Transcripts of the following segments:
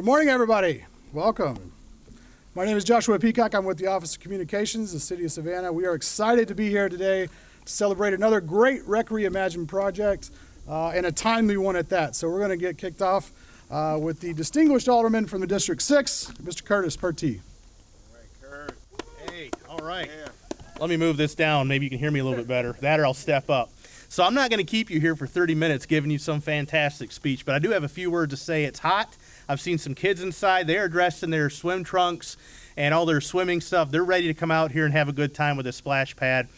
morning, everybody. Welcome. My name is Joshua Peacock. I'm with the Office of Communications, the City of Savannah. We are excited to be here today to celebrate another great Rec Reimagined project and a timely one at that. So we're going to get kicked off with the distinguished alderman from the District 6, Mr. Curtis Pertee. All right, Kurt. Hey, all right. Yeah. Let me move this down. Maybe you can hear me a little bit better. That or I'll step up. So I'm not going to keep you here for 30 minutes giving you some fantastic speech, but I do have a few words to say. It's hot. I've seen some kids inside. They are dressed in their swim trunks and all their swimming stuff. They're ready to come out here and have a good time with a splash pad.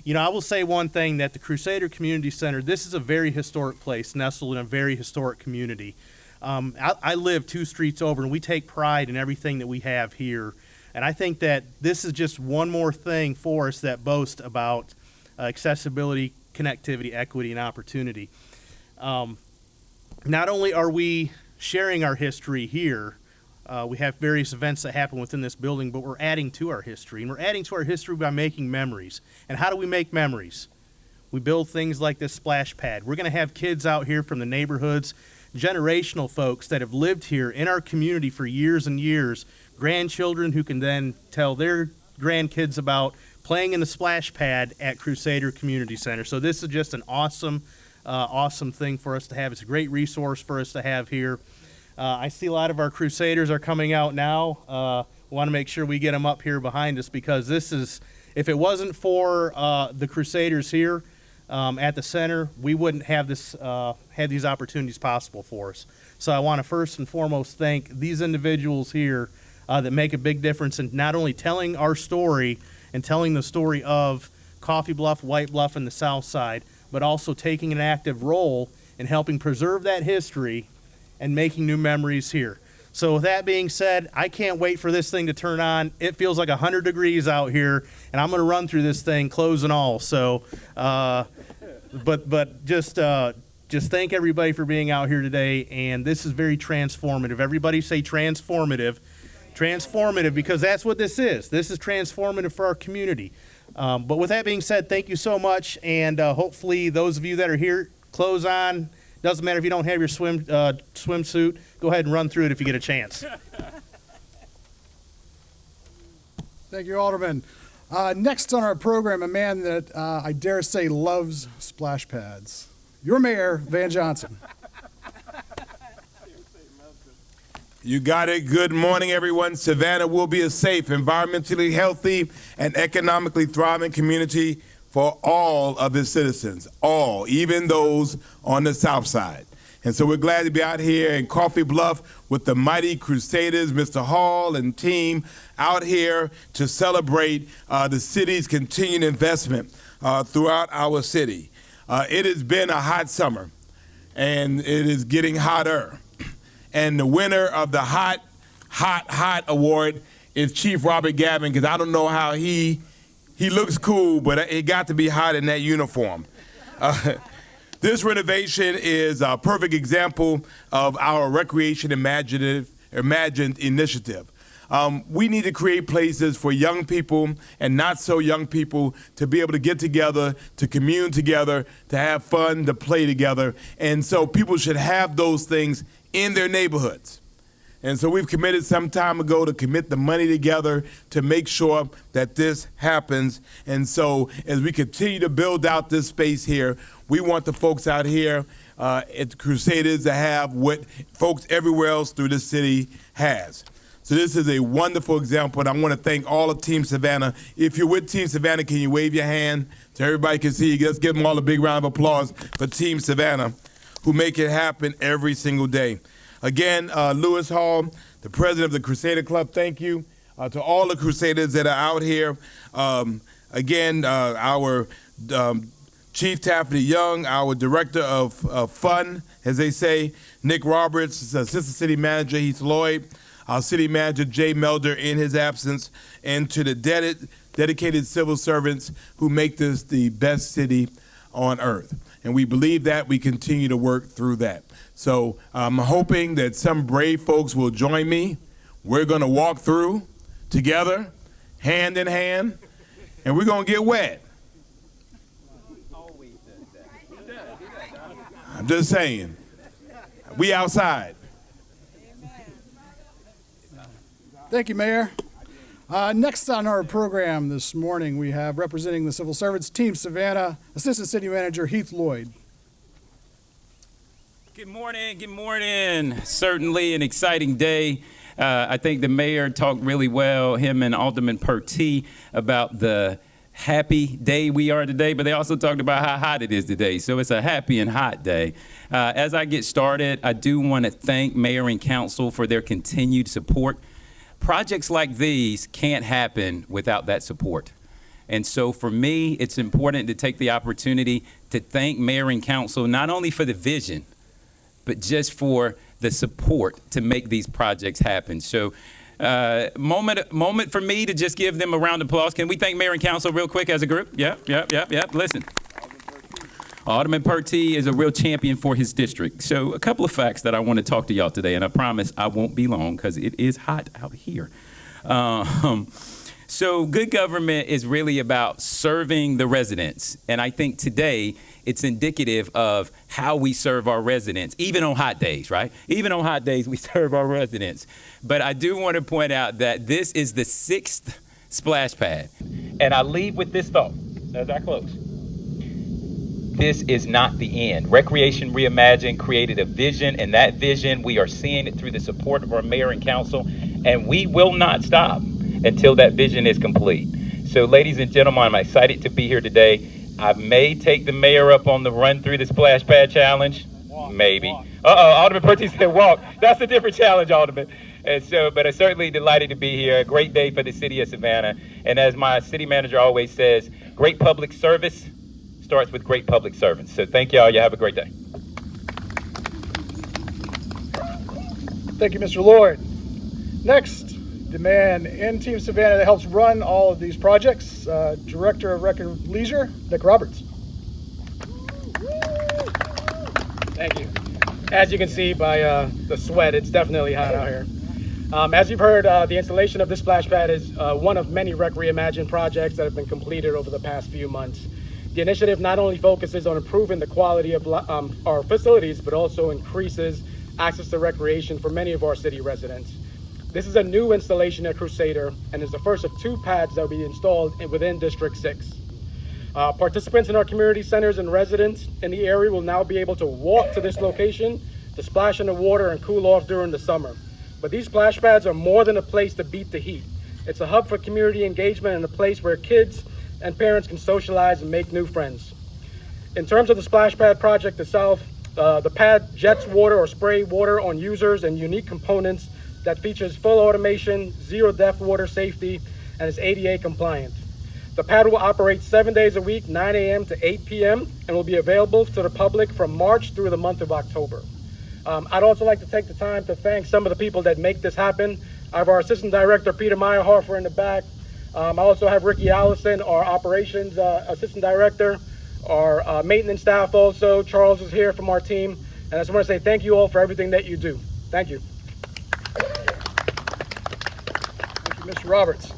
You know, I will say one thing, that the Crusader Community Center, this is a very historic place nestled in a very historic community. I live 2 streets over, and we take pride in everything that we have here. And I think that this is just one more thing for us that boasts about accessibility, connectivity, equity, and opportunity. Not only are we sharing our history here, we have various events that happen within this building, but we're adding to our history. And we're adding to our history by making memories. And how do we make memories? We build things like this splash pad. We're going to have kids out here from the neighborhoods, generational folks that have lived here in our community for years and years, grandchildren who can then tell their grandkids about playing in the splash pad at Crusader Community Center. So this is just an awesome thing for us to have. It's a great resource for us to have here. I see a lot of our Crusaders are coming out now. We want to make sure we get them up here behind us, because this is, if it wasn't for the Crusaders here at the center, we wouldn't have this had these opportunities possible for us. So I want to first and foremost thank these individuals here that make a big difference in not only telling our story and telling the story of Coffee Bluff, White Bluff, and the South Side, but also taking an active role in helping preserve that history and making new memories here. So with that being said, I can't wait for this thing to turn on. It feels like 100 degrees out here, and I'm going to run through this thing, clothes and all. So, but just thank everybody for being out here today, and this is very transformative. Everybody say transformative. Transformative, because that's what this is. This is transformative for our community. But with that being said, thank you so much, and hopefully those of you that are here, clothes on. Doesn't matter if you don't have your swimsuit. Go ahead and run through it if you get a chance. Thank you, Alderman. Next on our program, a man that I dare say loves splash pads. Your mayor, Van Johnson. You got it. Good morning, everyone. Savannah will be a safe, environmentally healthy, and economically thriving community for all of its citizens, all, even those on the South Side. And so we're glad to be out here in Coffee Bluff with the mighty Crusaders, Mr. Hall and team, out here to celebrate the city's continued investment throughout our city. It has been a hot summer, and it is getting hotter. And the winner of the Hot Award is Chief Robert Gavin, because I don't know how he looks cool, but it got to be hot in that uniform. This renovation is a perfect example of our Recreation Imagined initiative. We need to create places for young people and not so young people to be able to get together, to commune together, to have fun, to play together. And so people should have those things in their neighborhoods. And so we've committed some time ago to commit the money together to make sure that this happens. And so as we continue to build out this space here, we want the folks out here at the Crusaders to have what folks everywhere else through the city has. So this is a wonderful example, and I want to thank all of Team Savannah. If you're with Team Savannah, can you wave your hand so everybody can see you? Let's give them all a big round of applause for Team Savannah, who make it happen every single day. Again, Lewis Hall, the president of the Crusader Club, thank you. To all the Crusaders that are out here. Again, our Chief Taffany Young, our director of fun, as they say, Nick Roberts, assistant city manager Heath Lloyd, our city manager Jay Melder in his absence, and to the dedicated civil servants who make this the best city on earth. And we believe that we continue to work through that. So I'm hoping that some brave folks will join me. We're going to walk through together, hand in hand, and we're going to get wet. I'm just saying. We outside. Thank you, Mayor. Next on our program this morning, we have representing the Civil Servants Team Savannah, Assistant City Manager Heath Lloyd. Good morning, good morning. Certainly an exciting day. I think the mayor talked really well, him and Alderman Pertee, about the happy day we are today, but they also talked about how hot it is today. So it's a happy and hot day. As I get started, I do want to thank Mayor and Council for their continued support. Projects like these can't happen without that support. And so for me, it's important to take the opportunity to thank Mayor and Council, not only for the vision, but just for the support to make these projects happen. So moment for me to just give them a round of applause. Can we thank Mayor and Council real quick as a group? Yep. Listen. Alderman Pertee is a real champion for his district. So a couple of facts that I want to talk to y'all today, and I promise I won't be long because it is hot out here. So good government is really about serving the residents. And I think today it's indicative of how we serve our residents, even on hot days, right? Even on hot days, we serve our residents. But I do want to point out that this is the 6th splash pad. And I leave with this thought as I close. This is not the end. Recreation Reimagined created a vision, and that vision, we are seeing it through the support of our mayor and council, and we will not stop until that vision is complete. So ladies and gentlemen, I'm excited to be here today. I may take the mayor up on the run through the splash pad challenge. Maybe. Alderman Pertee said walk. That's a different challenge, Alderman. And so, but I'm certainly delighted to be here. A great day for the city of Savannah. And as my city manager always says, great public service starts with great public servants. So thank y'all. You have a great day. Thank you, Mr. Lloyd. Next, the man in Team Savannah that helps run all of these projects, Director of Rec and Leisure, Nick Roberts. Thank you. As you can see by the sweat, it's definitely hot out here. As you've heard, the installation of this splash pad is one of many Rec Reimagined projects that have been completed over the past few months. The initiative not only focuses on improving the quality of our facilities, but also increases access to recreation for many of our city residents. This is a new installation at Crusader and is the first of 2 pads that will be installed within District 6. Participants in our community centers and residents in the area will now be able to walk to this location to splash in the water and cool off during the summer. But these splash pads are more than a place to beat the heat. It's a hub for community engagement and a place where kids and parents can socialize and make new friends. In terms of the splash pad project itself, the pad jets water or spray water on users and unique components that features full automation, zero depth water safety, and is ADA compliant. The pad will operate 7 days a week, 9 a.m. to 8 p.m., and will be available to the public from March through the month of October. I'd also like to take the time to thank some of the people that make this happen. I have our Assistant Director, Peter Meyerhofer, in the back. I also have Ricky Allison, our Operations Assistant Director, our maintenance staff also. Charles is here from our team. And I just want to say thank you all for everything that you do. Thank you. Thank you, Mr. Roberts.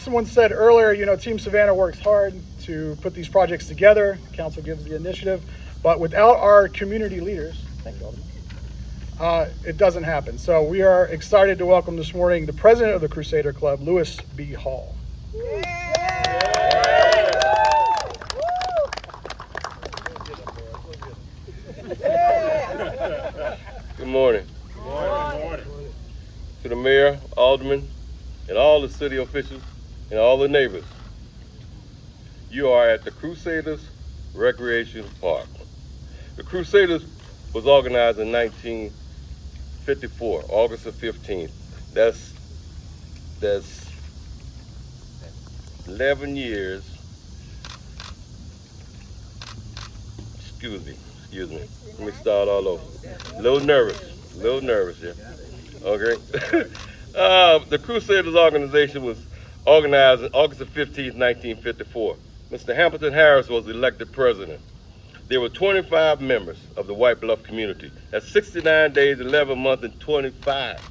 Someone said earlier, Team Savannah works hard to put these projects together. Council gives the initiative. But without our community leaders, thank you, Alderman, it doesn't happen. So we are excited to welcome this morning the president of the Crusader Club, Lewis B. Hall. Good morning. Good morning. To the mayor, alderman, and all the city officials, and all the neighbors. You are at the Crusaders Recreation Park. The Crusaders was organized in 1954, August the 15th. That's 11 years. Excuse me. Let me start all over. A little nervous, yeah. Okay. The Crusaders organization was organized on August the 15th, 1954. Mr. Hamilton Harris was elected president. There were 25 members of the White Bluff community. That's 69 days, 11 months, and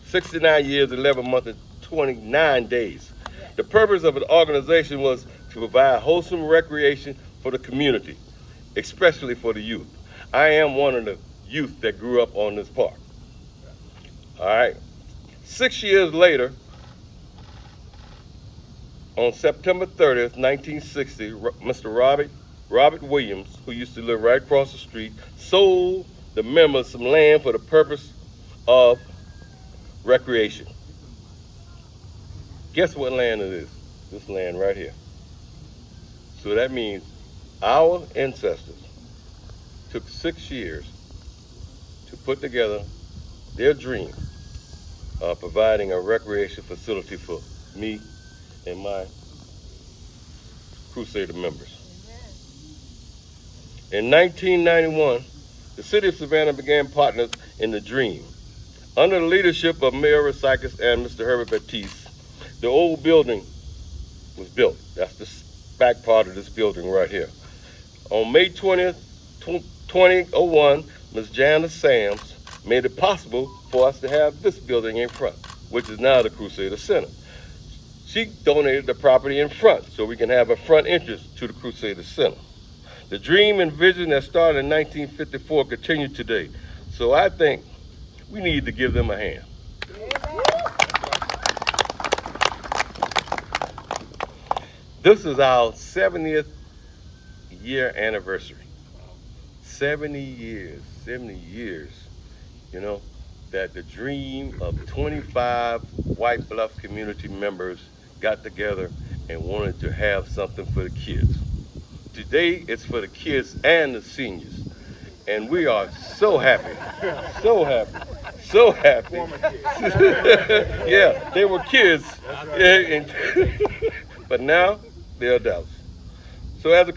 69 years, 11 months, and 29 days. The purpose of the organization was to provide wholesome recreation for the community, especially for the youth. I am one of the youth that grew up on this park. All right. 6 years later, on September 30th, 1960, Mr. Robert Williams, who used to live right across the street, sold the members some land for the purpose of recreation. Guess what land it is? This land right here. So that means our ancestors took 6 years to put together their dream of providing a recreation facility for me and my Crusader members. In 1991, the City of Savannah began partners in the dream. Under the leadership of Mayor Recycus and Mr. Herbert Baptiste, the old building was built. That's the back part of this building right here. On May 20th, 2001, Ms. Janice Sams made it possible for us to have this building in front, which is now the Crusader Center. She donated the property in front so we can have a front entrance to the Crusader Center. The dream and vision that started in 1954 continued today. So I think we need to give them a hand. This is our 70th year anniversary. 70 years, you know, that the dream of 25 White Bluff community members got together and wanted to have something for the kids. Today, it's for the kids and the seniors. And we are so happy, so happy, so happy. Yeah, they were kids, but now they're adults. So as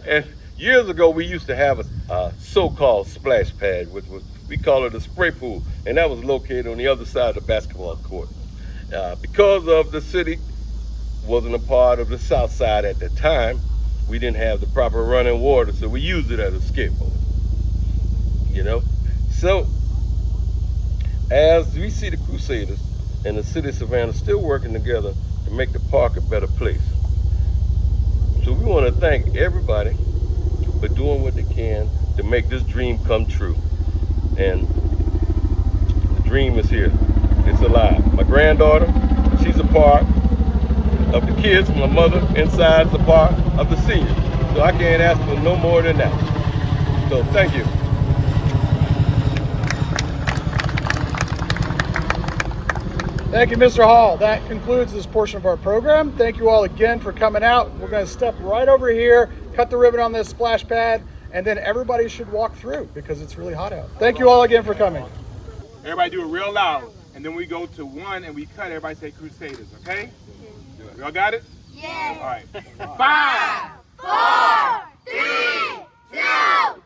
and years ago, we used to have a so-called splash pad, which was, we call it a spray pool, and that was located on the other side of the basketball court. Because of the city wasn't a part of the south side at the time, we didn't have the proper running water, so we used it as a skateboard, you know? So, as we see the Crusaders and the City of Savannah still working together to make the park a better place. So we want to thank everybody for doing what they can to make this dream come true. And the dream is here. It's alive. My granddaughter, she's a part of the kids. My mother inside is a part of the seniors. So I can't ask for no more than that. So thank you. Thank you, Mr. Hall. That concludes this portion of our program. Thank you all again for coming out. We're going to step right over here, cut the ribbon on this splash pad, and then everybody should walk through because it's really hot out. Thank you all again for coming. Everybody do it real loud, and then we go to one and we cut. Everybody say Crusaders, okay? Y'all got it? Yeah. All right. 5, 4, 3, 2,